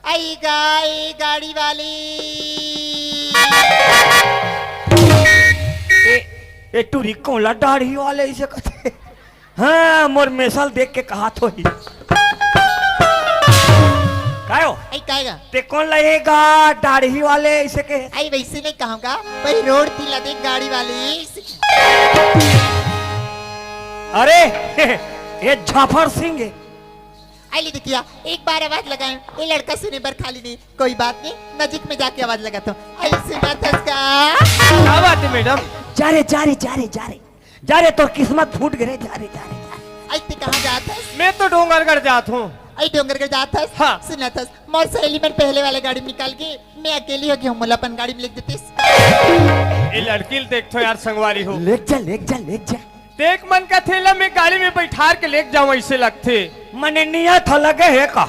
आई गाड़ी वाली। ए टूरी कोला दाढ़ी वाले इसे कहते। हाँ मोर मेसल देख के कहा तो ही कायो आई काएगा ते कौन लगेगा दाढ़ी वाले इसे के। आई वैसे नहीं कहूँगा, भाई रोड थी लदे गाड़ी वाली। अरे ये जाफर सिंह है। आई देखिया एक बार आवाज लगाए, ये लड़का सुने पर खाली नहीं, कोई बात नहीं, नजीक में जाके आवाज लगाता हूँ। आई सुना था क्या बात है मैडम? जा रे तो किस्मत फूट गए। जा रे आई ते कहाँ जाता है? मैं तो डोंगरगढ़ जात हूँ। आई डोंगरगढ़ जाता है। हाँ। सुना था मोर सहेली में पहले वाले गाड़ी में निकाल के मैं अकेली हो गई हूँ, मुला अपन गाड़ी में लिख देती। ये लड़की देख तो यार संगवारी हो। लेक जा देख मन का थेला में गाड़ी में बैठार के लेके जाऊं ऐसे लगते। मने नियत लगे है का।